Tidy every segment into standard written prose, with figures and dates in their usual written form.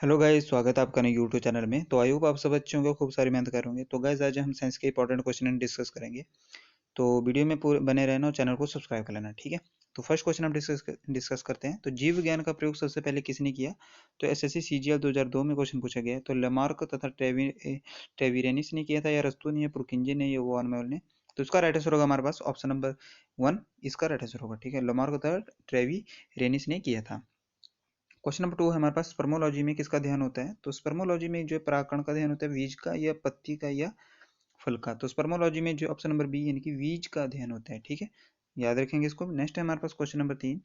Hello guys, स्वागत है आपका नए यूट्यूब चैनल में। तो आई होप आप सब अच्छे होंगे, खूब सारी मेहनत कर होंगे। तो गाइस आज हम साइंस के इंपॉर्टेंट क्वेश्चन डिस्कस करेंगे। तो वीडियो में पूरे बने रहना और चैनल को सब्सक्राइब कर लेना, ठीक है। तो फर्स्ट क्वेश्चन हम डिस्कस करते हैं। तो जीव विज्ञान का प्रयोग सबसे पहले किसने किया? तो एसएससी सीजीएल 2002 में क्वेश्चन पूछा गया है। तो लेमार्क तथा ट्रेविरेनिस ने किया था, या अरस्तू ने, या पुरकिंजे ने, या वॉन मैनुअल ने? तो इसका राइट आंसर होगा हमारे पास ऑप्शन नंबर 1, इसका राइट आंसर होगा, ठीक है। लेमार्क तथा ट्रेविरेनिस ने किया था। क्वेश्चन नंबर 2 है हमारे पास, स्पर्मोलॉजी में किसका अध्ययन होता है? तो स्पर्मोलॉजी में जो परागकण का अध्ययन होता है, बीज का या पत्ती का या फल का? तो स्पर्मोलॉजी में जो ऑप्शन नंबर बी यानी कि बीज का अध्ययन होता है, ठीक है। याद रखेंगे इसको। नेक्स्ट है हमारे पास क्वेश्चन नंबर 3,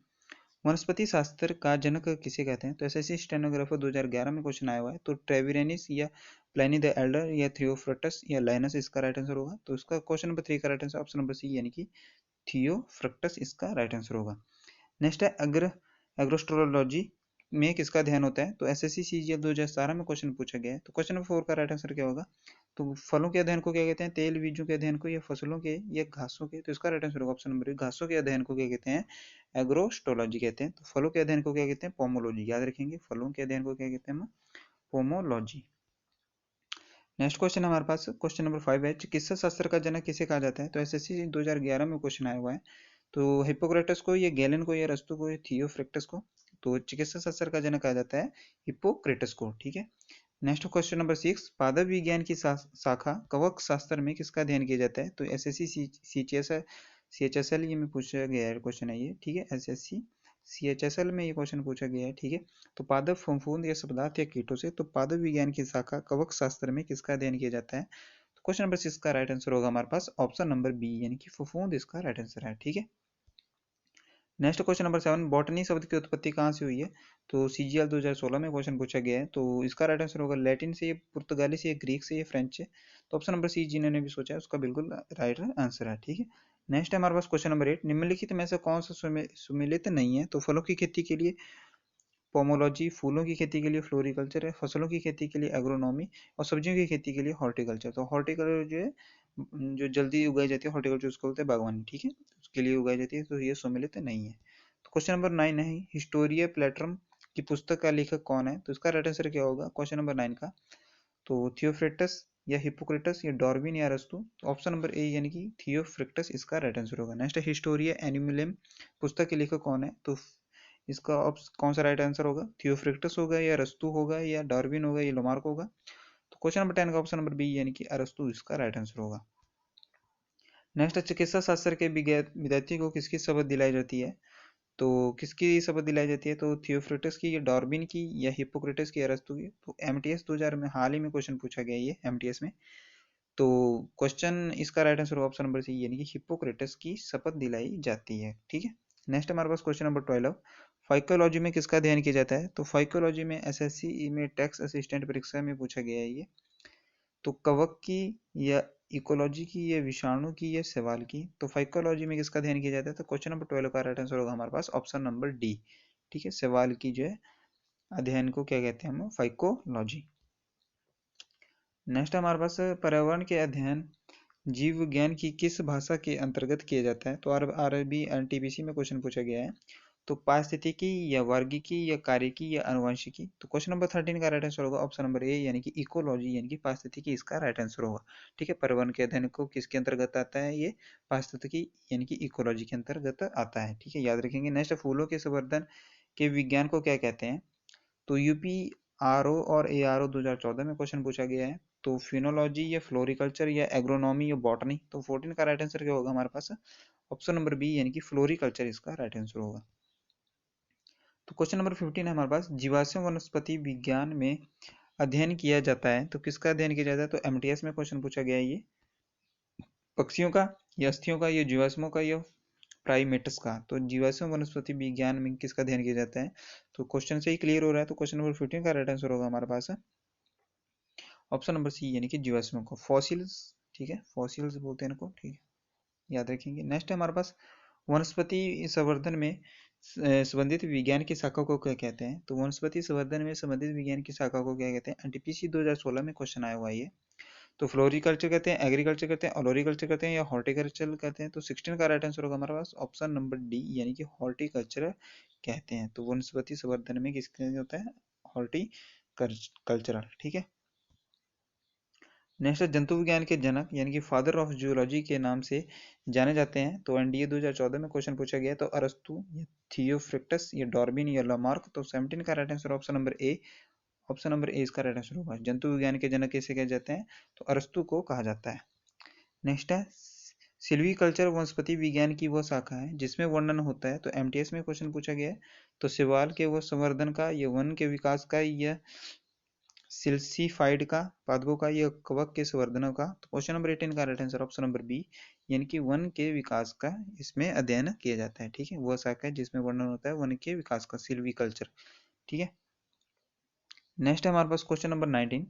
वनस्पति शास्त्र का जनक किसे कहते हैं? तो एसएससी स्टेनोग्राफर 2011 में क्वेश्चन आया हुआ है। तो ट्रेविरेनिस या प्लानी द एल्डर या थियोफ्रक्टस या लाइनस इसका राइट आंसर होगा। तो इसका क्वेश्चन नंबर 3 का right answer option number C यानी कि थियोफ्रक्टस इसका राइट आंसर होगा। नेक्स्ट है एग्रोस्ट्रोलॉजी में किसका अध्ययन होता है? तो एसएससी सीजीएल 2017 में क्वेश्चन पूछा गया है। तो क्वेश्चन नंबर 4 का राइट आंसर क्या होगा? तो फलों के अध्ययन को क्या कहते हैं? तेल बीजों के अध्ययन को, या फसलों के, या घासों के? तो इसका राइट आंसर होगा ऑप्शन नंबर 1, घासों के अध्ययन को क्या कहते हैं? एग्रोस्ट्रोलॉजी कहते हैं। तो फलों के अध्ययन को क्या कहते हैं? पोमोलॉजी। याद रखेंगे, फलों के अध्ययन को क्या कहते हैं? पोमोलॉजी। नेक्स्ट क्वेश्चन हमारे पास क्वेश्चन नंबर 5 है, चिकित्सा शास्त्र का जनक किसे कहा जाता है? तो एसएससी 2011 में क्वेश्चन आया हुआ है। तो हिप्पोक्रेटस को, या गैलन को, या अरस्तु को, या थियोफ्रैक्टस को? तो चिकित्सा शास्त्र का जनक कहा जाता है हिप्पोक्रेटस को, ठीक है। नेक्स्ट क्वेश्चन नंबर 6, पादप विज्ञान की शाखा कवक शास्त्र में किसका अध्ययन किया जाता है? तो एसएससी सीएचएसएल ये में पूछा गया है क्वेश्चन है ये, ठीक है। एसएससी सीएचएसएल में ये क्वेश्चन पूछा गया है, ठीक है। तो पादप, फफूंद या शब्दार्थ या कीटों से? तो पादप विज्ञान की शाखा कवक शास्त्र में किसका अध्ययन किया जाता है? तो क्वेश्चन नंबर 6 का राइट आंसर होगा हमारे पास ऑप्शन नंबर बी यानी कि फफूंद इसका राइट आंसर है, ठीक है। नेक्स्ट क्वेश्चन नंबर 7, बॉटनी शब्द की उत्पत्ति कहाँ से हुई है? तो सीजीएल 2016 में क्वेश्चन पूछा गया है। तो इसका राइट आंसर होगा लैटिन से, पुर्तगाली से, ग्रीक से, या फ्रेंच से? तो ऑप्शन नंबर सी जिन्होंने भी सोचा है उसका बिल्कुल राइट आंसर है, ठीक है। नेक्स्ट है हमारे पास क्वेश्चन नंबर 8, निम्नलिखित में से कौन सा सुमेलित नहीं है? तो फलों की खेती के लिए पोमोलॉजी, फूलों की खेती के लिए फ्लोरिकल्चर है, फसलों की खेती के लिए एग्रोनॉमी, और सब्जियों की खेती के लिए हॉर्टिकल्चर। तो हॉर्टिकल्चर जो है, जो जल्दी उगाई जाती है, हॉर्टिकल्चर उसको बोलते हैं बागवानी, ठीक है। उसके लिए उगाई जाती है, तो ये सम्मिलित नहीं है। तो क्वेश्चन नंबर 9 है, हिस्टोरिया प्लेटरम की पुस्तक का लेखक कौन है? तो इसका राइट आंसर क्या होगा क्वेश्चन नंबर 9 का? तो थियोफ्रेक्टस, या हिप्पोक्रेटस, या डार्विन, या अरस्तू? तो ऑप्शन नंबर ए यानी कि थियोफ्रेक्टस इसका राइट आंसर होगा। नेक्स्ट है हिस्टोरिया एनिमलियम पुस्तक के लेखक कौन है? तो इसका कौन सा राइट आंसर होगा? थियोफ्रिक्टस होगा, या अरस्तू होगा, या डार्विन होगा, या लमार्क होगा? तो क्वेश्चन नंबर 10 का ऑप्शन नंबर बी यानी कि अरस्तू इसका राइट आंसर होगा। नेक्स्ट, चिकित्सा शास्त्र के विद्यार्थी को किसकी शपथ दिलाई जाती है? तो किसकी शपथ दिलाई जाती है? तो थियोफ्रिक्टस की, या डार्विन की, या हिप्पोक्रेटस की, अरस्तू की? तो एमटीएस 2000 में हाल ही में क्वेश्चन पूछा गया ये एमटीएस में। तो क्वेश्चन इसका right answer option number C यानी कि हिप्पोक्रेटस की शपथ दिलाई जाती है, ठीक है। नेक्स्ट हमारे पास क्वेश्चन नंबर 12, फाइकोलॉजी में किसका अध्ययन किया जाता है? तो फाइकोलॉजी में एसएससी में टैक्स असिस्टेंट परीक्षा में पूछा गया है ये। तो कवक की, या इकोलॉजी की, या विषाणु की, या सवाल की? तो फाइकोलॉजी में किसका अध्ययन किया जाता है? तो क्वेश्चन नंबर 12 का राइट आंसर होगा हमारे पास ऑप्शन नंबर डी, ठीक है। सवाल की जो है अध्ययन को क्या कहते हैं हम? फाइकोलॉजी। नेक्स्ट हमारे पास पर्यावरण के अध्ययन जीव विज्ञान की किस भाषा के अंतर्गत किया जाता है? तो आरबी एनटीपीसी में क्वेश्चन पूछा गया है। तो पारिस्थितिकी, या वर्गिकी, या कार्यकी, या आनुवंशिकी? तो क्वेश्चन नंबर 13 का राइट आंसर होगा ऑप्शन नंबर ए यानी कि इकोलॉजी यानी कि पारिस्थितिकी इसका राइट आंसर होगा, ठीक है। पर्यावरण के अध्ययन को किसके अंतर्गत आता है? ये पारिस्थितिकी यानी कि इकोलॉजी के अंतर्गत आता है, ठीक है। याद रखेंगे। नेक्स्ट, फूलों के संवर्धन के विज्ञान को क्या कहते हैं? तो यूपीआरओ और एआरओ 2014 में क्वेश्चन पूछा गया है। तो फिनोलॉजी, या फ्लोरिकल्चर, या एग्रोनॉमी, या बॉटनी? तो 14 का राइट आंसर क्या होगा हमारे पास? ऑप्शन नंबर बी यानी कि फ्लोरिकल्चर इसका राइट आंसर होगा। तो क्वेश्चन नंबर 15 है हमारे पास, जीवाश्म वनस्पति विज्ञान में अध्ययन किया जाता है। तो किसका अध्ययन किया जाता है? तो एमटीएस में क्वेश्चन पूछा गया है ये, पक्षियों का, या अस्थियों का, या जीवाश्मों का, या प्राइमेट्स का? तो जीवाश्म वनस्पति विज्ञान में किसका अध्ययन किया जाता है? तो क्वेश्चन से ही क्लियर हो रहा है। तो क्वेश्चन नंबर 15 का राइट आंसर होगा हमारे पास ऑप्शन नंबर सी यानी कि जीवाश्मों को, फॉसिल्स, ठीक है। फॉसिल्स बोलते हैं इनको, ठीक है। याद रखेंगे। नेक्स्ट है हमारे पास, वनस्पति संवर्धन में संबंधित विज्ञान की शाखा को क्या कहते हैं? तो वनस्पति संवर्धन में संबंधित विज्ञान की शाखा को क्या कहते हैं? एनटीपीसी 2016 में क्वेश्चन आया हुआ है ये। तो फ्लोरिकल्चर कहते हैं, एग्रीकल्चर कहते हैं, ओलोरिकल्चर कहते हैं, या हॉर्टिकल्चर कहते हैं? तो 16 का राइट आंसर होगा हमारे पास ऑप्शन नंबर डी यानी कि हॉर्टिकल्चर कहते हैं। तो वनस्पति संवर्धन में किसके होता है? कल्चरल, ठीक है। नेक्स्ट, जंतु विज्ञान के जनक यानी कि फादर ऑफ जूलॉजी के नाम से जाने जाते हैं। तो एनडीए 2014 में क्वेश्चन पूछा गया, तो अरस्तु या थियोफ्रिक्टस या डार्विन या लामार्क। तो 17 का right answer option number A, option number A इसका राइट आंसर होगा। जंतु विज्ञान के जनक किसे कहे जाते हैं, तो अरस्तु को कहा जाता है। नेक्स्ट है, सिल्वीकल्चर वनस्पति विज्ञान की वह शाखा है जिसमें वर्णन होता है। तो एमटीएस में क्वेश्चन पूछा गया है, तो शैवाल के व संवर्धन का, या वन के विकास का, या सिल्सीफाइड का, पादपों का, या कवक के संवर्धन का। तो क्वेश्चन नंबर 18 का right answer option number B, यानी कि वन के विकास का इसमें अध्ययन किया जाता है, ठीक है। वह शाखा है जिसमें वर्णन होता है वन के विकास का, सिल्वीकल्चर, ठीक है। नेक्स्ट है हमारे पास क्वेश्चन नंबर 19,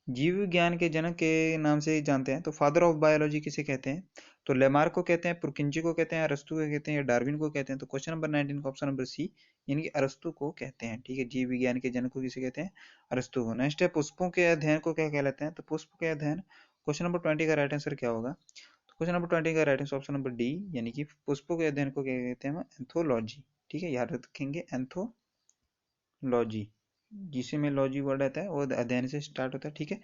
जीव विज्ञान के जनक के नाम से जानते हैं। तो फादर ऑफ बायोलॉजी किसे कहते हैं, तो लेमार्क को कहते हैं, पुरकिंची को कहते हैं, अरस्तु को कहते हैं, या डार्विन को कहते हैं। तो क्वेश्चन नंबर 19 का ऑप्शन नंबर सी, यानी कि अरस्तु को कहते हैं, ठीक है। जीव विज्ञान के जनक को किसे कहते हैं, अरस्तु को। नेक्स्ट है, पुष्पों के अध्ययन को क्या कहलाते हैं, तो पुष्प के अध्ययन, क्वेश्चन नंबर 20 का राइट आंसर क्या होगा, तो क्वेश्चन नंबर 20 का right answer option number D, यानी कि पुष्पों के अध्ययन को क्या कहते हैं, एंथोलॉजी, ठीक है। याद रखेंगे, एंथोलॉजी, जिसे में लॉजी वर्ड आता है वो अध्ययन से स्टार्ट होता है, ठीक है।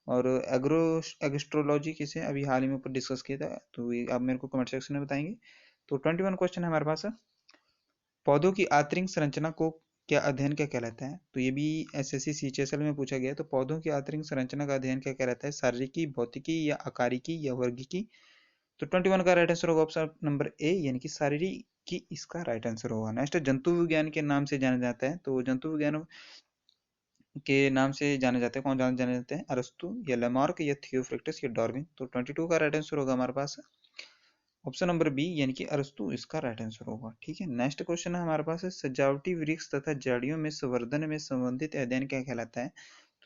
और एग्रोस्ट्रोलॉजी किसे अभी हाल ही में ऊपर डिस्कस किया था, तो ये आप मेरे को कमेंट सेक्शन में बताएंगे। तो 21 क्वेश्चन है हमारे पास, पौधों की आंतरिक संरचना को क्या अध्ययन क्या कहलाता है। तो ये भी एसएससी सीएचएसएल में पूछा गया है। तो पौधों की आंतरिक संरचना का अध्ययन क्या कहलाता है, शारीरिकी, भौतिकी, या आकारिकी, या वर्गीकी। तो 21 का राइट आंसर होगा ऑप्शन नंबर ए, यानी कि शारीरिकी इसका राइट आंसर होगा। नेक्स्ट, जंतु विज्ञान के नाम से जाना जाता है। तो जंतु विज्ञान के नाम से जाने जाते हैं, कौन जाने जाते हैं, अरस्तु, या लेमार्क, या थियोफ्रिक्टस, या डार्विन। तो 22 का राइट आंसर होगा हमारे पास ऑप्शन नंबर बी, यानी कि अरस्तु इसका राइट आंसर होगा, ठीक है। नेक्स्ट क्वेश्चन है हमारे पास है, सजावटी वृक्ष तथा झाड़ियों में संवर्धन में संबंधित अध्ययन क्या कहलाता है।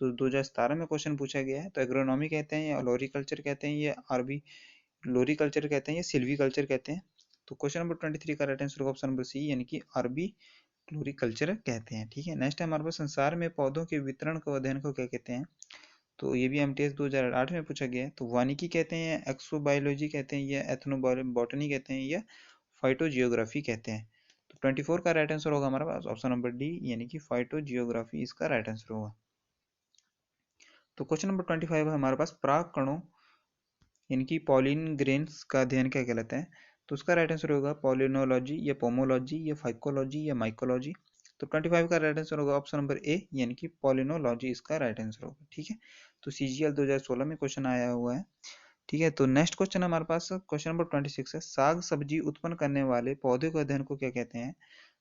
तो 2017 में क्वेश्चन पूछा गया है। तो एग्रोनॉमी कहते हैं, या लोरिकल्चर कहते हैं, या आरबी लोरिकल्चर कहते हैं, या सिल्वीकल्चर कहते हैं। तो क्वेश्चन नंबर 23 का राइट आंसर होगा ऑप्शन नंबर सी, यानी कि आरबी फ्लोरिकल्चर कहते हैं, ठीक है। नेक्स्ट है हमारे पास, संसार में पौधों के वितरण को अध्ययन को क्या कहते हैं। तो ये भी एमटीएस 2008 में पूछा गया है। तो वानिकी कहते हैं, एक्सोबायोलॉजी कहते हैं, या एथनोबॉटनी कहते हैं, या फाइटोजियोग्राफी कहते हैं। तो 24 का राइट आंसर होगा हमारे पास ऑप्शन नंबर डी, यानी कि फाइटोजियोग्राफी इसका राइट आंसर होगा। तो क्वेश्चन नंबर 25 है हमारे पास, पराग कणों यानी कि पॉलिन ग्रेन्स का अध्ययन क्या कहलाता है। तो उसका राइट आंसर होगा पॉलिनोलॉजी, या पोमोलॉजी, या फाइकोलॉजी, या माइकोलॉजी। तो 25 का राइट आंसर होगा ऑप्शन नंबर ए, यानी कि पॉलिनोलॉजी इसका राइट आंसर होगा, ठीक है। तो सीजीएल 2016 में क्वेश्चन आया हुआ है, ठीक है। तो नेक्स्ट क्वेश्चन हमारे पास क्वेश्चन नंबर 26 है, साग सब्जी उत्पन्न करने वाले पौधे के अध्ययन को क्या कहते हैं।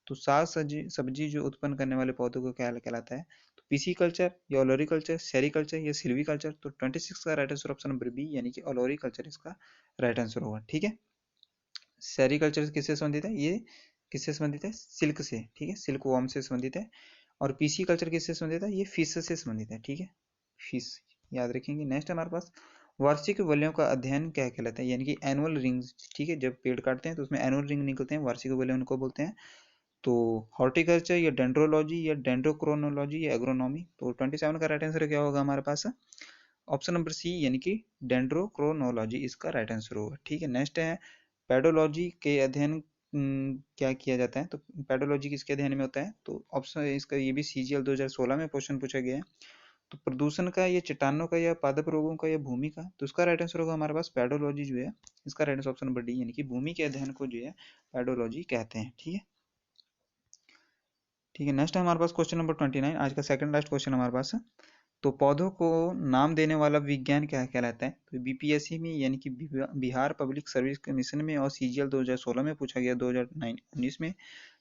तो साग सब्जी जो उत्पन्न करने वाले पौधों को क्या कहलाता है, तो पीसी कल्चर, या ओलोरिकल्चर, सेरिकल्चर, या सिल्वीकल्चर। तो 26 का right answer option number B, यानी कि ओलोरिकल्चर इसका राइट आंसर होगा, ठीक है। सेरिकल्चर किससे संबंधित है, ये किससे संबंधित है, सिल्क से, ठीक है, सिल्क वॉर्म से संबंधित है। और पीसी कल्चर किससे संबंधित है, ये फिश से संबंधित है, ठीक है, फिश, याद रखेंगे। नेक्स्ट हमारे पास, वार्षिक वलयों का अध्ययन क्या कहलाता है, यानी कि एनुअल रिंग्स, ठीक है। जब पेड़ काटते हैं तो उसमें एनुअल रिंग निकलते हैं, वार्षिक वलय उनको बोलते हैं। तो हॉर्टिकल्चर, या डेंड्रोलॉजी, या डेंड्रोक्रोनोलॉजी, या एग्रोनॉमी। तो 27 का राइट आंसर क्या होगा हमारे पास ऑप्शन नंबर सी, यानी कि डेंड्रोक्रोनोलॉजी इसका राइट आंसर होगा, ठीक है। नेक्स्ट है, पेडोलॉजी के अध्ययन क्या किया जाता है। तो पेडोलॉजी किसके अध्ययन में होता है, तो ऑप्शन इसका ये भी सीजीएल 2016 में क्वेश्चन पूछा गया है। तो प्रदूषण का, या चट्टानों का, या पादप रोगों का, या भूमि का। तो उसका राइट आंसर होगा हमारे पास पेडोलॉजी जो है, इसका right answer option number D, यानी कि भूमि के अध्ययन को जो है पेडोलॉजी कहते हैं, ठीक है। ठीक है, नेक्स्ट है हमारे पास क्वेश्चन नंबर 29, आज का सेकंड लास्ट क्वेश्चन हमारे पास है। तो पौधों को नाम देने वाला विज्ञान क्या कहलाता है। तो बीपीएससी में, यानी कि बिहार पब्लिक सर्विस कमीशन में, और सीजीएल 2016 में पूछा गया 2019 में।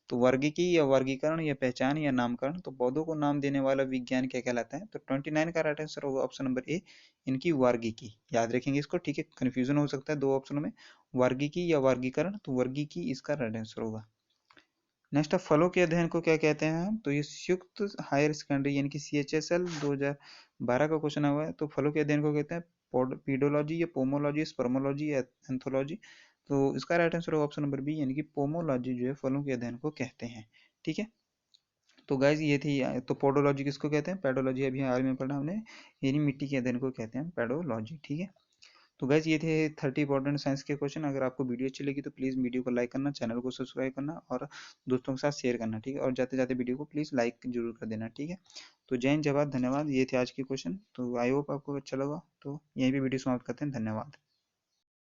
तो वर्गीकी, या वर्गीकरण, या पहचान, या नामकरण। तो पौधों को नाम देने वाला विज्ञान क्या कहलाता है। तो 29 का राइट आंसर होगा ऑप्शन नंबर ए, इनकी वर्गीकी, याद रखेंगे इसको, ठीक है। कंफ्यूजन हो सकता है दो ऑप्शनों में, वर्गीकी या वर्गीकरण। तो वर्गीकी इसका राइट आंसर होगा। नेक्स्ट है, फलों के अध्ययन को क्या कहते हैं हम। तो ये संयुक्त हायर सेकेंडरी यानी कि सीएचएसएल 2012 का क्वेश्चन हुआ है। तो फलों के अध्ययन को कहते हैं पीडोलॉजी, या पोमोलॉजी, स्पर्मोलॉजी, या एंथोलॉजी। तो इसका राइट आंसर होगा ऑप्शन नंबर बी, यानी कि पोमोलॉजी जो है फलों के अध्ययन को कहते हैं, ठीक है। तो गाइज ये थी, तो पोडोलॉजी किसको कहते हैं, पेडोलॉजी अभी हाल में पढ़ा हमने, यानी मिट्टी के अध्ययन को कहते हैं पेडोलॉजी, ठीक है। तो गैस ये थे 30 इंपॉर्टेंट साइंस के क्वेश्चन। अगर आपको वीडियो अच्छी लगी तो प्लीज़ वीडियो को लाइक करना, चैनल को सब्सक्राइब करना और दोस्तों के साथ शेयर करना, ठीक है। और जाते जाते वीडियो को प्लीज़ लाइक जरूर कर देना, ठीक है। तो जय हिंद, जय भारत, धन्यवाद। ये थे आज के क्वेश्चन। तो आई होप आपको अच्छा लगा। तो यहीं पे वीडियो समाप्त करते हैं। धन्यवाद।